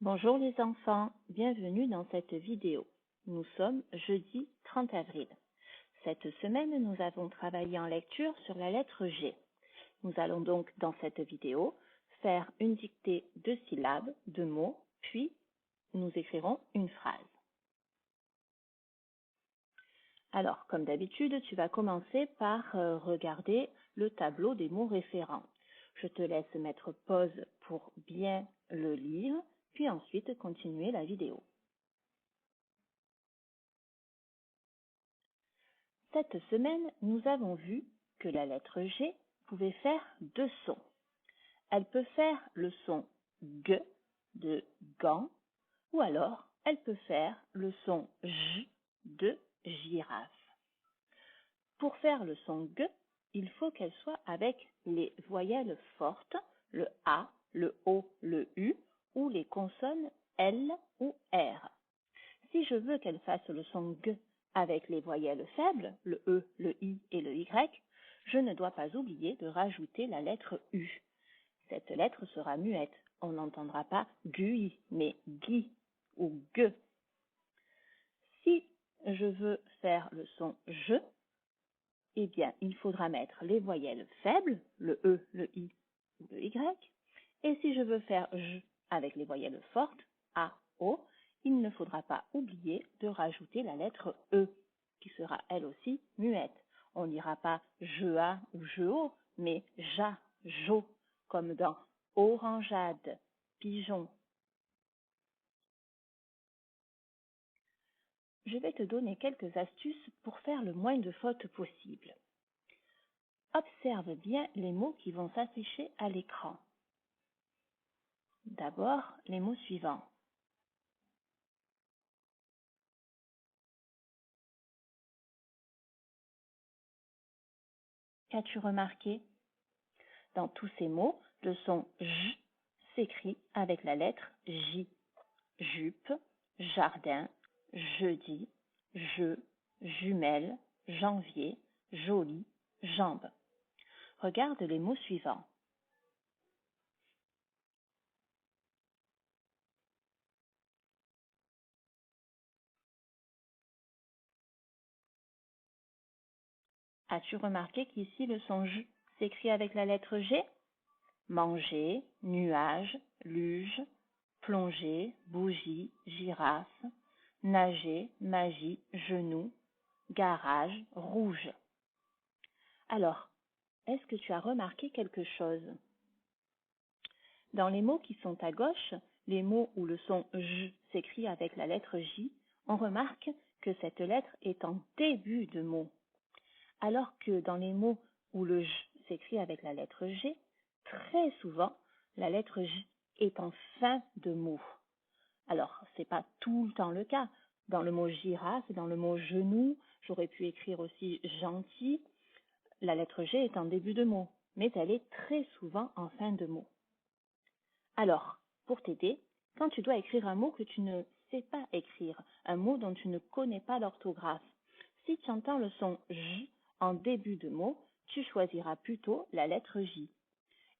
Bonjour les enfants, bienvenue dans cette vidéo. Nous sommes jeudi 30 avril. Cette semaine, nous avons travaillé en lecture sur la lettre G. Nous allons donc dans cette vidéo faire une dictée de syllabes, de mots, puis nous écrirons une phrase. Alors, comme d'habitude, tu vas commencer par regarder le tableau des mots référents. Je te laisse mettre pause pour bien le lire, puis ensuite continuer la vidéo. Cette semaine, nous avons vu que la lettre G pouvait faire deux sons. Elle peut faire le son G de gant ou alors elle peut faire le son J de girafe. Pour faire le son G, il faut qu'elle soit avec les voyelles fortes, le A, le O, le U ou les consonnes L ou R. Si je veux qu'elle fasse le son G avec les voyelles faibles, le E, le I et le Y, je ne dois pas oublier de rajouter la lettre U. Cette lettre sera muette. On n'entendra pas GUI, mais GUI ou GUE. Si je veux faire le son je, eh bien, il faudra mettre les voyelles faibles, le E, le I ou le Y. Et si je veux faire J avec les voyelles fortes, A, O, il ne faudra pas oublier de rajouter la lettre E, qui sera elle aussi muette. On n'ira pas je a ou je o, mais ja, jo, comme dans orangeade, pigeon. Je vais te donner quelques astuces pour faire le moins de fautes possible. Observe bien les mots qui vont s'afficher à l'écran. D'abord, les mots suivants. Qu'as-tu remarqué? Dans tous ces mots, le son J s'écrit avec la lettre J. Jupe, jardin, jeudi, jeu, jumelle, janvier, joli, jambe. Regarde les mots suivants. As-tu remarqué qu'ici le son J s'écrit avec la lettre G? Manger, nuage, luge, plonger, bougie, girafe, nager, magie, genou, garage, rouge. Alors, est-ce que tu as remarqué quelque chose? Dans les mots qui sont à gauche, les mots où le son J s'écrit avec la lettre J, on remarque que cette lettre est en début de mot. Alors que dans les mots où le J s'écrit avec la lettre G, très souvent, la lettre J est en fin de mot. Alors, c'est pas tout le temps le cas. Dans le mot girafe, dans le mot genou, j'aurais pu écrire aussi gentil. La lettre G est en début de mot, mais elle est très souvent en fin de mot. Alors, pour t'aider, quand tu dois écrire un mot que tu ne sais pas écrire, un mot dont tu ne connais pas l'orthographe, si tu entends le son J en début de mot, tu choisiras plutôt la lettre J.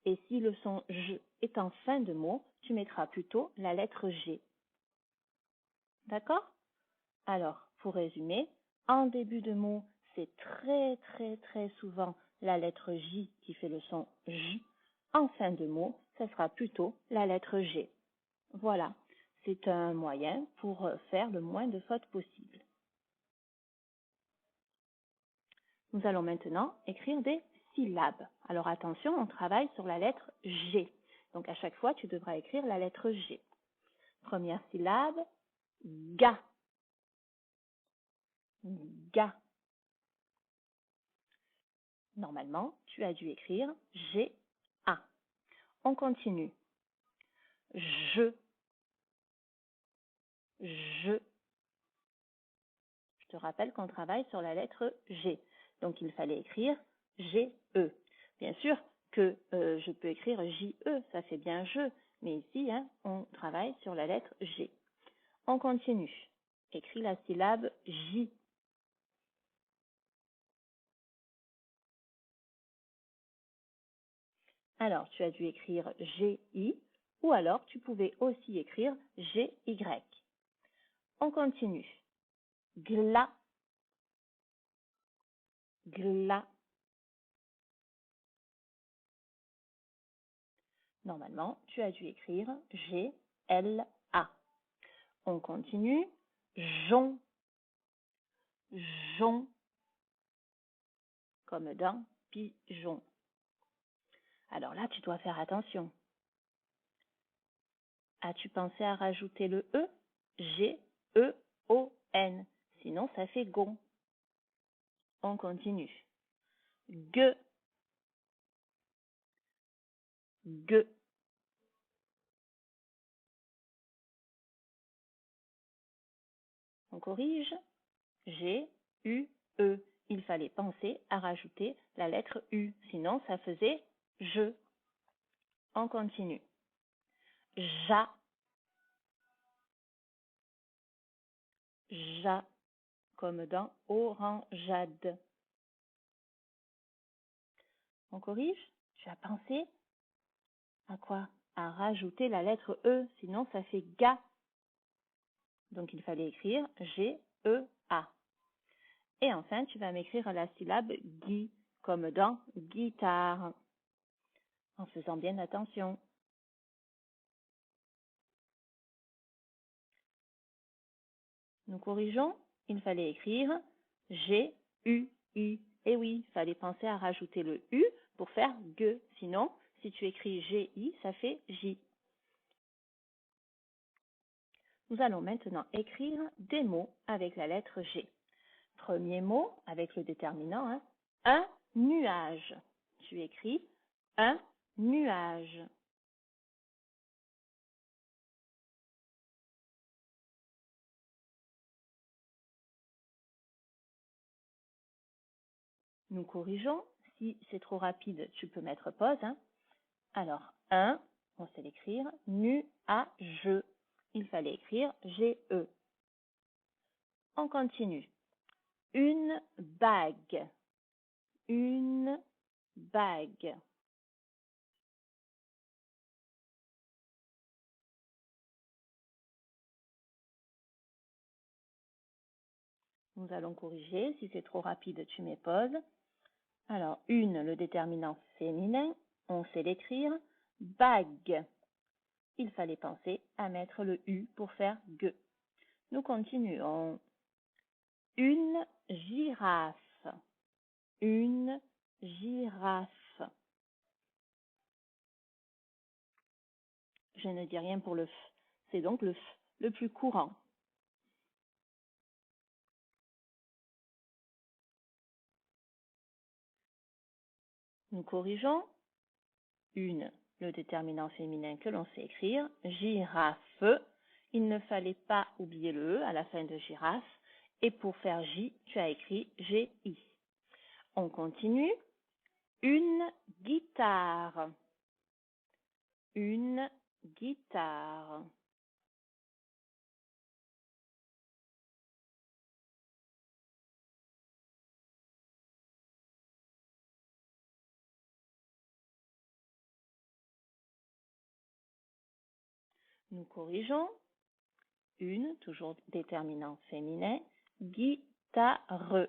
Et si le son J est en fin de mot, tu mettras plutôt la lettre G. D'accord? Alors, pour résumer, en début de mot, c'est très souvent la lettre J qui fait le son J. En fin de mot, ce sera plutôt la lettre G. Voilà, c'est un moyen pour faire le moins de fautes possible. Nous allons maintenant écrire des syllabes. Alors attention, on travaille sur la lettre G. Donc à chaque fois, tu devras écrire la lettre G. Première syllabe, ga. Ga. Normalement, tu as dû écrire G-A. On continue. Je. Je. Je te rappelle qu'on travaille sur la lettre G. Donc il fallait écrire G-E. Bien sûr que je peux écrire J-E, ça fait bien je, mais ici, on travaille sur la lettre G. On continue. Écris la syllabe J. Alors, tu as dû écrire G-I. Ou alors, tu pouvais aussi écrire GY. On continue. Glas, glas. Normalement, tu as dû écrire G-L-A. On continue. Jon, jon, comme dans pigeon. Alors là, tu dois faire attention. As-tu pensé à rajouter le E? G-E-O-N. Sinon, ça fait gon. On continue. Gueux, gueux. On corrige. G-U-E. Il fallait penser à rajouter la lettre U. Sinon, ça faisait je. On continue. Ja, ja, comme dans orangeade. On corrige? Tu as pensé à quoi? À rajouter la lettre E, sinon ça fait ga. Donc il fallait écrire G-E-A. Et enfin, tu vas m'écrire la syllabe gui, comme dans guitare, en faisant bien attention. Nous corrigeons, il fallait écrire G-U-I. Et oui, il fallait penser à rajouter le U pour faire gueux. Sinon, si tu écris G-I, ça fait J. Nous allons maintenant écrire des mots avec la lettre G. Premier mot avec le déterminant, hein, un nuage. Tu écris un nuage. Nous corrigeons. Si c'est trop rapide, tu peux mettre pause. Hein. Alors, un, on sait l'écrire, nu-a-je. Il fallait écrire G-E. On continue. Une bague. Une bague. Nous allons corriger. Si c'est trop rapide, tu mets pause. Alors, une, le déterminant féminin, on sait l'écrire. Bague. Il fallait penser à mettre le U pour faire gue. Nous continuons. Une girafe. Une girafe. Je ne dis rien pour le F. C'est donc le F, le plus courant. Nous corrigeons. Une, le déterminant féminin que l'on sait écrire. Girafe. Il ne fallait pas oublier le E à la fin de girafe. Et pour faire J, tu as écrit G-I. On continue. Une guitare. Une guitare. Nous corrigeons. Une, toujours déterminant féminin. Guitare.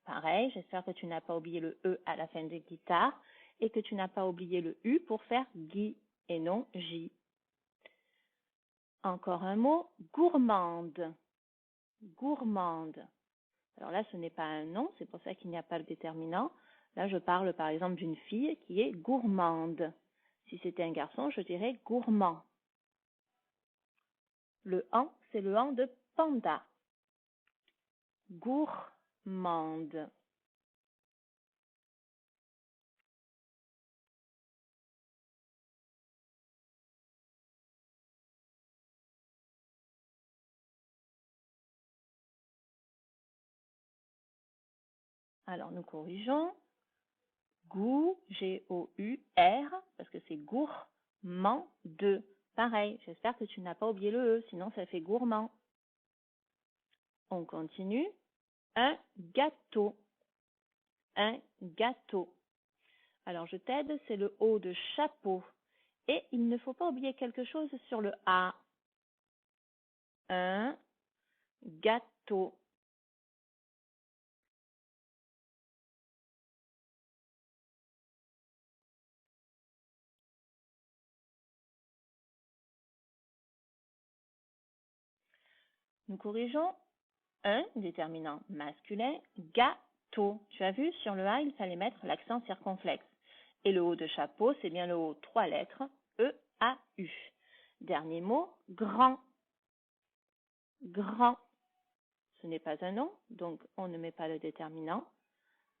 Pareil, j'espère que tu n'as pas oublié le E à la fin de guitare et que tu n'as pas oublié le U pour faire gui et non J. Encore un mot, gourmande. Gourmande. Alors là, ce n'est pas un nom, c'est pour ça qu'il n'y a pas le déterminant. Là, je parle par exemple d'une fille qui est gourmande. Si c'était un garçon, je dirais gourmand. Le an, c'est le an de panda. Gourmande. Alors, nous corrigeons. Gou, G-O-U-R, parce que c'est gourmand de. Pareil, j'espère que tu n'as pas oublié le E, sinon ça fait gourmand. On continue. Un gâteau. Un gâteau. Alors, je t'aide, c'est le O de chapeau. Et il ne faut pas oublier quelque chose sur le A. Un gâteau. Nous corrigeons un déterminant masculin, gâteau. Tu as vu, sur le A, il fallait mettre l'accent circonflexe. Et le haut de chapeau, c'est bien le haut, 3 lettres, E-A-U. Dernier mot, grand. Grand. Ce n'est pas un nom, donc on ne met pas le déterminant.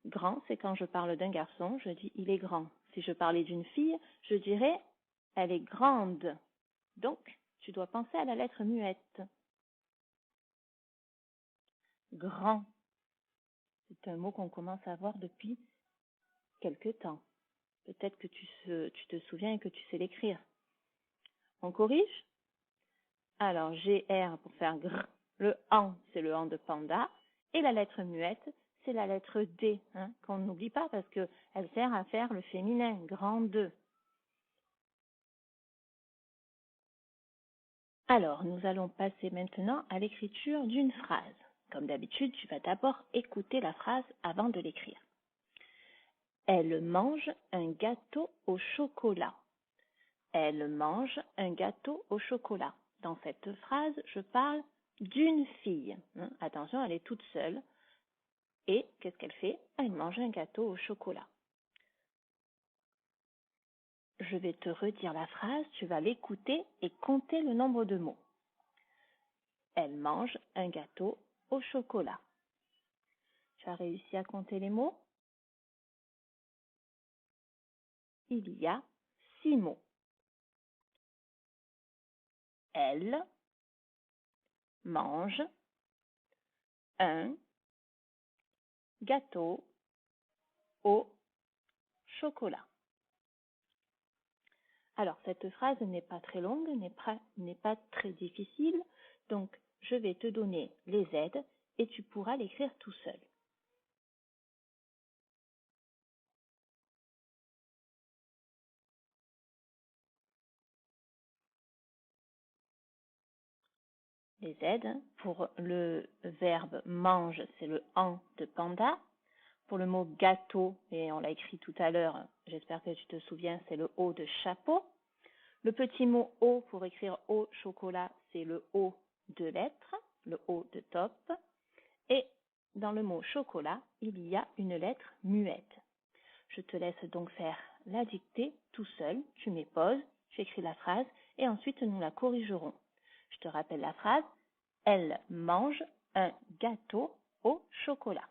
Grand, c'est quand je parle d'un garçon, je dis il est grand. Si je parlais d'une fille, je dirais elle est grande. Donc, tu dois penser à la lettre muette. Grand. C'est un mot qu'on commence à voir depuis quelque temps. Peut-être que tu te souviens et que tu sais l'écrire. On corrige? Alors, GR pour faire gr. Le an, c'est le an de panda. Et la lettre muette, c'est la lettre D, hein, qu'on n'oublie pas parce qu'elle sert à faire le féminin, grand 2. Alors, nous allons passer maintenant à l'écriture d'une phrase. Comme d'habitude, tu vas d'abord écouter la phrase avant de l'écrire. Elle mange un gâteau au chocolat. Elle mange un gâteau au chocolat. Dans cette phrase, je parle d'une fille. Attention, elle est toute seule. Et qu'est-ce qu'elle fait? Elle mange un gâteau au chocolat. Je vais te redire la phrase, tu vas l'écouter et compter le nombre de mots. Elle mange un gâteau au chocolat. Tu as réussi à compter les mots? Il y a 6 mots. Elle mange un gâteau au chocolat. Alors, cette phrase n'est pas très longue, n'est pas très difficile, donc je vais te donner les aides et tu pourras l'écrire tout seul. Les aides, pour le verbe mange, c'est le en de panda. Pour le mot gâteau, et on l'a écrit tout à l'heure, j'espère que tu te souviens, c'est le O de chapeau. Le petit mot O pour écrire au chocolat, c'est le O de lettre, le O de top. Et dans le mot chocolat, il y a une lettre muette. Je te laisse donc faire la dictée tout seul. Tu mets pause, tu écris la phrase et ensuite nous la corrigerons. Je te rappelle la phrase. Elle mange un gâteau au chocolat.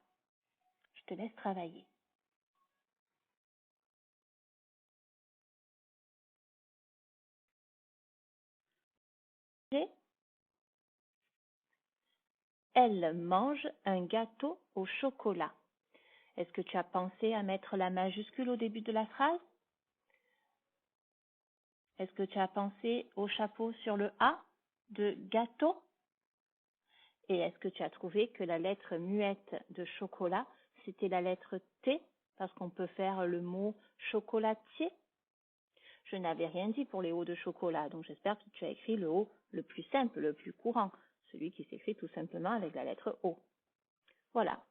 Je te laisse travailler. Elle mange un gâteau au chocolat. Est-ce que tu as pensé à mettre la majuscule au début de la phrase? Est-ce que tu as pensé au chapeau sur le A de gâteau? Et est-ce que tu as trouvé que la lettre muette de chocolat, c'était la lettre T, parce qu'on peut faire le mot chocolatier? Je n'avais rien dit pour les hauts de chocolat, donc j'espère que tu as écrit le haut le plus simple, le plus courant, celui qui s'écrit tout simplement avec la lettre O. Voilà,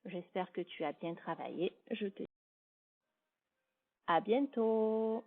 j'espère que tu as bien travaillé. Je te dis à bientôt.